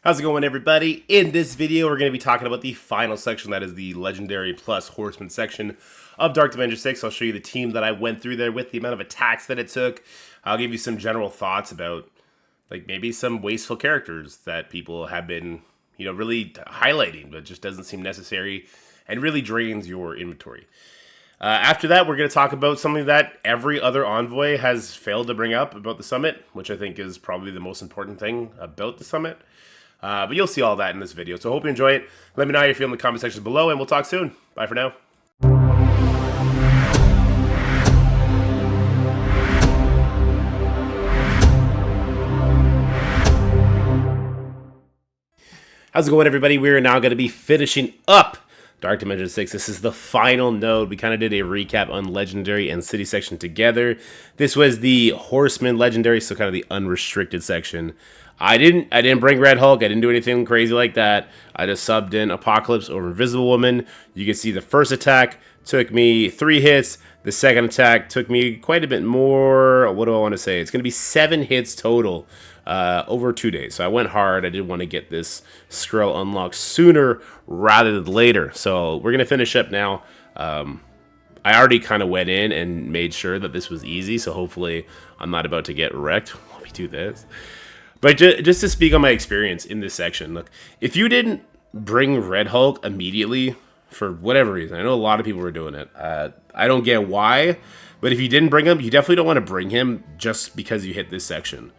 How's it going, everybody? In this video, we're going to be talking about the final section, that is the Legendary plus Horseman section of Dark Dimension 6. I'll show you the team that I went through there with, the amount of attacks that it took. I'll give you some general thoughts about, like, maybe some wasteful characters that people have been, really highlighting, but just doesn't seem necessary and really drains your inventory. After that, we're going to talk about something that every other Envoy has failed to bring up about the Summit, which I think is probably the most important thing about the Summit. But you'll see all that in this video, so I hope you enjoy it. Let me know how you feel in the comment sections below, and we'll talk soon. Bye for now. How's it going, everybody? We're now going to be finishing up Dark Dimension 6. This is the final node. We kind of did a recap on Legendary and City section together. This was the Horseman Legendary, so kind of the unrestricted section. I didn't bring Red Hulk. I didn't do anything crazy like that. I just subbed in Apocalypse over Invisible Woman. You can see the first attack took me 3 hits. The second attack took me quite a bit more. What do I want to say? It's going to be 7 hits total over 2 days. So I went hard. I did want to get this scroll unlocked sooner rather than later. So we're going to finish up now. I already kind of went in and made sure that this was easy. So hopefully I'm not about to get wrecked while we do this. But just to speak on my experience in this section, look, if you didn't bring Red Hulk immediately, for whatever reason, I know a lot of people were doing it. I don't get why, but if you didn't bring him, you definitely don't want to bring him just because you hit this section.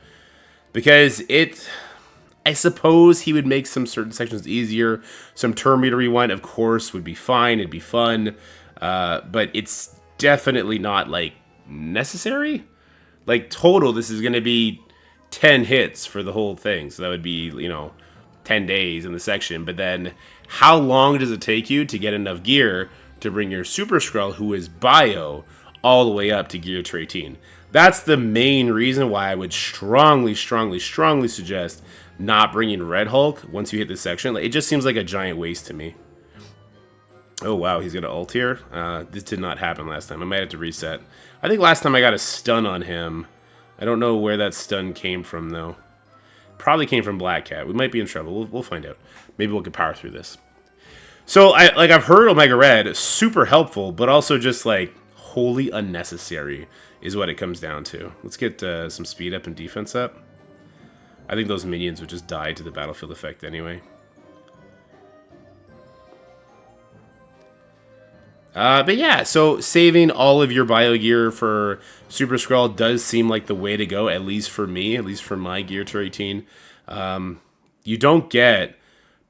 Because I suppose he would make some certain sections easier. Some turn meter rewind, of course, would be fine. It'd be fun. But it's definitely not, like, necessary. Like, total, this is going to be 10 hits for the whole thing, so that would be 10 days in the section. But then how long does it take you to get enough gear to bring your Super Skrull, who is bio, all the way up to gear 18? That's the main reason why I would strongly suggest not bringing Red Hulk once you hit this section. Like, it just seems like a giant waste to me. Oh wow, he's gonna ult here. This did not happen last time. I might have to reset. I think last time I got a stun on him. I don't know where that stun came from, though. Probably came from Black Cat. We might be in trouble. We'll find out. Maybe we'll get power through this. So, I've heard Omega Red, super helpful, but also just, like, wholly unnecessary is what it comes down to. Let's get some speed up and defense up. I think those minions would just die to the battlefield effect anyway. But yeah, so saving all of your bio gear for Super Skrull does seem like the way to go, at least for me, at least for my gear to 18. You don't get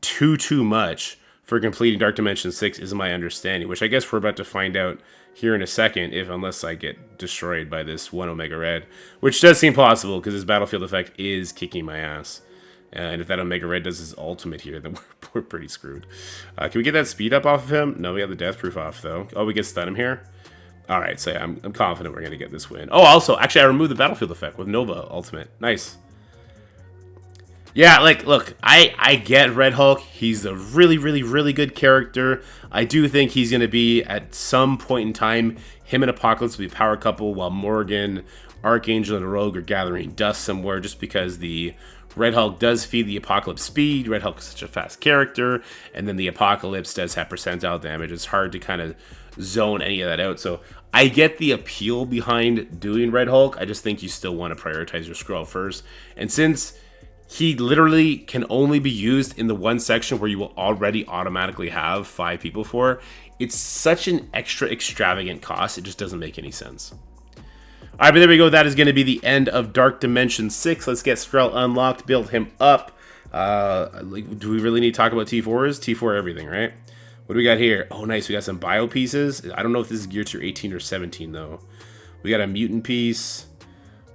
too much for completing Dark Dimension 6 is my understanding, which I guess we're about to find out here in a second, unless I get destroyed by this one Omega Red, which does seem possible because his battlefield effect is kicking my ass. And if that Omega Red does his ultimate here, then we're pretty screwed. Can we get that speed up off of him? No, we have the death proof off, though. Oh, we can stun him here? Alright, so yeah, I'm confident we're going to get this win. Oh, also, actually, I removed the battlefield effect with Nova ultimate. Nice. Yeah, like, look, I get Red Hulk. He's a really good character. I do think he's going to be, at some point in time, him and Apocalypse will be a power couple, while Morgan, Archangel, and Rogue are gathering dust somewhere, just because the Red Hulk does feed the Apocalypse speed. Red Hulk is such a fast character, and then the Apocalypse does have percentile damage. It's hard to kind of zone any of that out. So I get the appeal behind doing Red Hulk. I just think you still want to prioritize your Skrull first. And since he literally can only be used in the one section where you will already automatically have 5 people for, it's such an extra extravagant cost. It just doesn't make any sense. Alright, but there we go. That is going to be the end of Dark Dimension 6. Let's get Skrull unlocked, build him up. Do we really need to talk about T4s? T4 everything, right? What do we got here? Oh, nice. We got some bio pieces. I don't know if this is geared to 18 or 17, though. We got a mutant piece.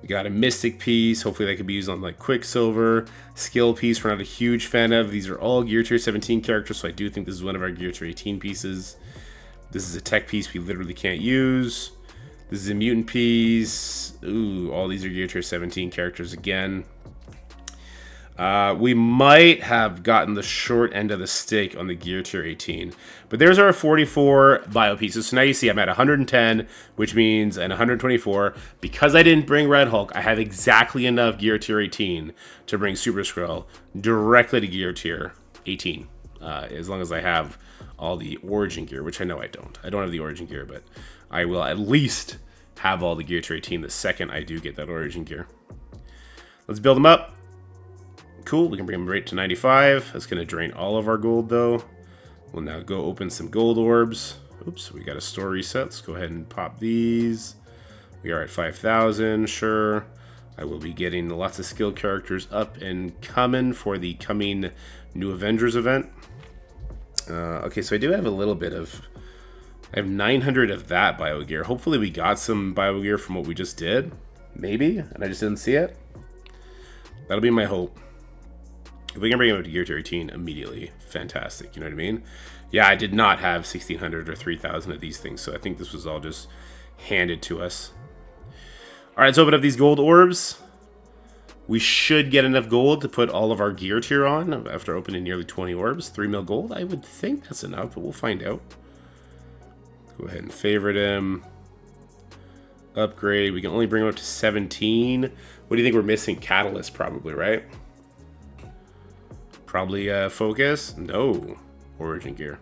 We got a mystic piece. Hopefully that could be used on, like, Quicksilver. Skill piece we're not a huge fan of. These are all gear tier 17 characters, so I do think this is one of our gear tier 18 pieces. This is a tech piece we literally can't use. This is a mutant piece. Ooh, all these are gear tier 17 characters again. We might have gotten the short end of the stick on the gear tier 18. But there's our 44 bio pieces. So now you see I'm at 110, which means, and 124. Because I didn't bring Red Hulk, I have exactly enough gear tier 18 to bring Super Skrull directly to gear tier 18. As long as I have all the origin gear, which I know I don't. I don't have the origin gear, but I will at least have all the gear tier 18 the second I do get that origin gear. Let's build them up. Cool, we can bring them right to 95. That's going to drain all of our gold, though. We'll now go open some gold orbs. Oops, we got a store reset. Let's go ahead and pop these. We are at 5,000, sure. I will be getting lots of skill characters up and coming for the coming New Avengers event. Okay, so I do have a little bit of... I have 900 of that bio gear. Hopefully we got some bio gear from what we just did. Maybe, and I just didn't see it. That'll be my hope. If we can bring him up to gear 13 immediately, fantastic, you know what I mean? Yeah, I did not have 1,600 or 3,000 of these things, so I think this was all just handed to us. All right, let's open up these gold orbs. We should get enough gold to put all of our gear tier on after opening nearly 20 orbs. 3 mil gold, I would think that's enough, but we'll find out. Go ahead and favorite him. Upgrade, we can only bring him up to 17. What do you think we're missing? Catalyst, probably, right? Probably focus? No. Origin gear.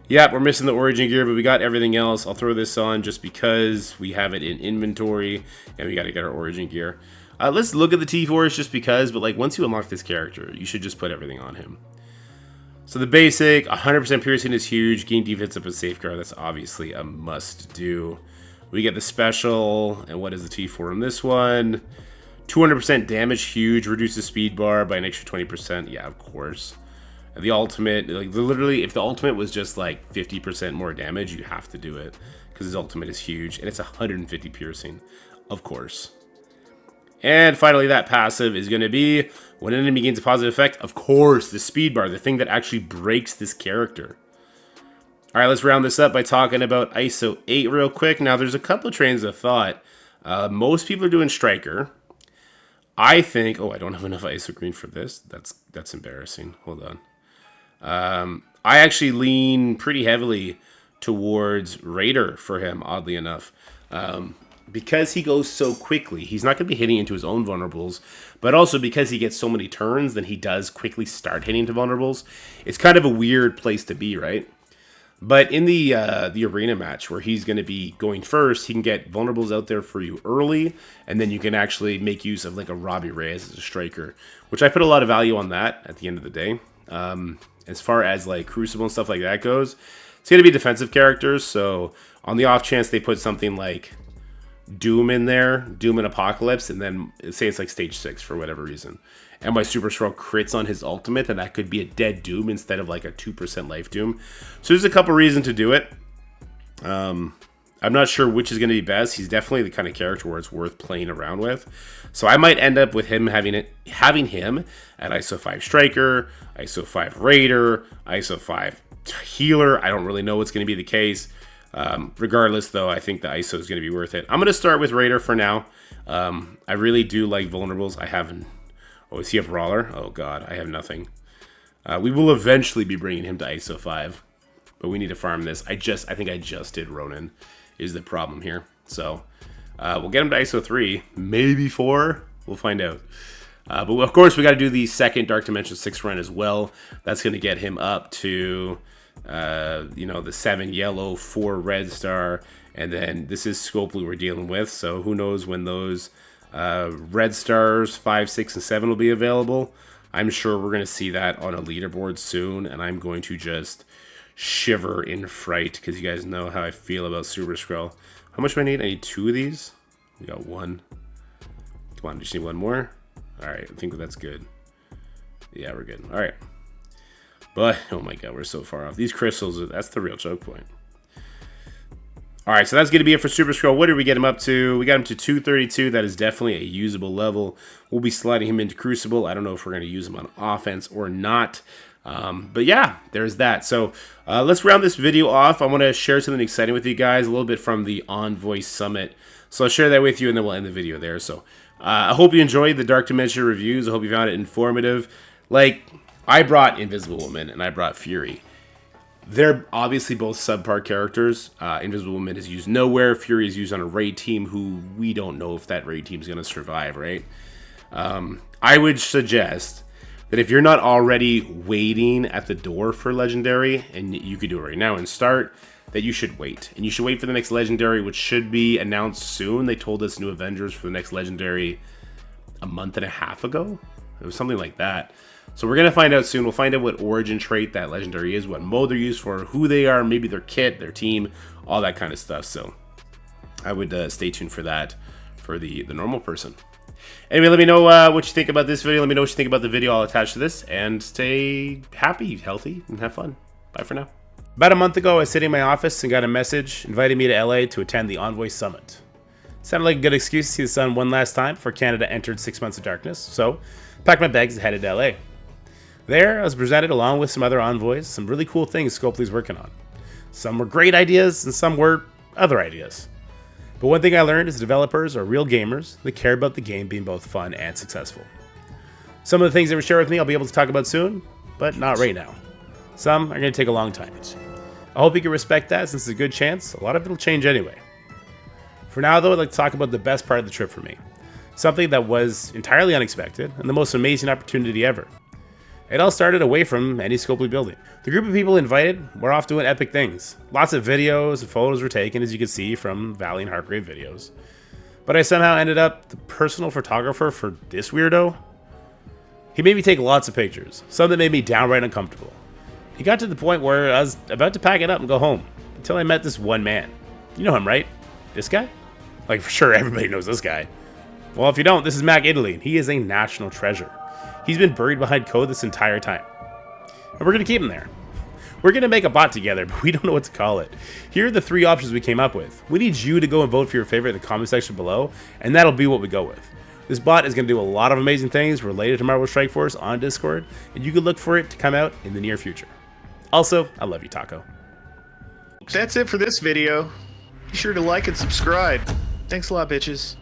Yeah, we're missing the origin gear, but we got everything else. I'll throw this on just because we have it in inventory, and we got to get our origin gear. Let's look at the T-Force just because, but like once you unlock this character, you should just put everything on him. So the basic, 100% piercing is huge. Gain defense up a safeguard, that's obviously a must-do. We get the special, and what is the T4 on this one? 200% damage, huge. Reduces speed bar by an extra 20%. Yeah, of course. And the ultimate, like literally, if the ultimate was just like 50% more damage, you have to do it because his ultimate is huge, and it's 150 piercing, of course. And finally, that passive is going to be when an enemy gains a positive effect, of course, the speed bar, the thing that actually breaks this character. All right, let's round this up by talking about ISO 8 real quick. Now, there's a couple of trains of thought. Most people are doing Striker. I think... Oh, I don't have enough ISO green for this. That's embarrassing. Hold on. I actually lean pretty heavily towards Raider for him, oddly enough. Because he goes so quickly, he's not going to be hitting into his own vulnerables, but also because he gets so many turns, then he does quickly start hitting into vulnerables. It's kind of a weird place to be, right? But in the arena match where he's going to be going first, he can get vulnerables out there for you early, and then you can actually make use of like a Robbie Reyes as a striker, which I put a lot of value on that at the end of the day. As far as like Crucible and stuff like that goes, it's going to be defensive characters, so on the off chance they put something like Doom in there, Doom and Apocalypse, and then say it's like stage 6 for whatever reason, and my Super Skrull crits on his ultimate, and that could be a dead Doom instead of like a 2% life Doom. So there's a couple reasons to do it. I'm not sure which is going to be best. He's definitely the kind of character where it's worth playing around with. So I might end up with him having him at ISO 5 Striker, ISO 5 Raider, ISO 5 Healer. I don't really know what's going to be the case. Regardless, though, I think the ISO is going to be worth it. I'm going to start with Raider for now. I really do like vulnerables. I haven't... Oh, is he a brawler? Oh, God, I have nothing. We will eventually be bringing him to ISO 5, but we need to farm this. I think I just did Ronin is the problem here. So we'll get him to ISO 3, maybe 4. We'll find out. But, of course, we got to do the second Dark Dimension 6 run as well. That's going to get him up to... the 7 yellow, 4 red star, and then this is Scopely we're dealing with, so who knows when those red stars 5, 6, and 7 will be available. I'm sure we're going to see that on a leaderboard soon, and I'm going to just shiver in fright, because you guys know how I feel about Super Skrull. How much do I need? I need 2 of these. We got 1. Come on, just need 1 more. Alright, I think that's good. Yeah, we're good. Alright. But, oh my god, we're so far off. These crystals, that's the real choke point. Alright, so that's going to be it for Super Skrull. What did we get him up to? We got him to 232. That is definitely a usable level. We'll be sliding him into Crucible. I don't know if we're going to use him on offense or not. But yeah, there's that. So let's round this video off. I want to share something exciting with you guys, a little bit from the Envoy Summit. So I'll share that with you, and then we'll end the video there. So I hope you enjoyed the Dark Dimension reviews. I hope you found it informative. Like, I brought Invisible Woman and I brought Fury. They're obviously both subpar characters. Invisible Woman is used nowhere. Fury is used on a raid team who we don't know if that raid team is going to survive, right? I would suggest that if you're not already waiting at the door for Legendary, and you could do it right now and start, that you should wait. And you should wait for the next Legendary, which should be announced soon. They told us New Avengers for the next Legendary a month and a half ago. It was something like that. So we're going to find out soon. We'll find out what origin trait that Legendary is, what mode they're used for, who they are, maybe their kit, their team, all that kind of stuff. So I would stay tuned for that for the normal person. Anyway, let me know what you think about this video. Let me know what you think about the video I'll attach to this. And stay happy, healthy, and have fun. Bye for now. About a month ago, I was sitting in my office and got a message inviting me to LA to attend the Envoy Summit. Sounded like a good excuse to see the sun one last time before Canada entered 6 months of darkness. So, packed my bags and headed to LA. There, I was presented along with some other envoys, some really cool things Scopely's working on. Some were great ideas, and some were other ideas. But one thing I learned is developers are real gamers that care about the game being both fun and successful. Some of the things they were sharing with me I'll be able to talk about soon, but not right now. Some are going to take a long time. I hope you can respect that, since it's a good chance a lot of it will change anyway. For now, though, I'd like to talk about the best part of the trip for me. Something that was entirely unexpected and the most amazing opportunity ever. It all started away from any Scopely building. The group of people invited were off doing epic things. Lots of videos and photos were taken, as you can see from Valley and Hargrave videos. But I somehow ended up the personal photographer for this weirdo. He made me take lots of pictures, some that made me downright uncomfortable. He got to the point where I was about to pack it up and go home, until I met this one man. You know him, right? This guy? Like, for sure, everybody knows this guy. Well, if you don't, this is Mac Italy, and he is a national treasure. He's been buried behind code this entire time. And we're going to keep him there. We're going to make a bot together, but we don't know what to call it. Here are the 3 options we came up with. We need you to go and vote for your favorite in the comment section below, and that'll be what we go with. This bot is going to do a lot of amazing things related to Marvel Strike Force on Discord, and you can look for it to come out in the near future. Also, I love you, Taco. That's it for this video. Be sure to like and subscribe. Thanks a lot, bitches.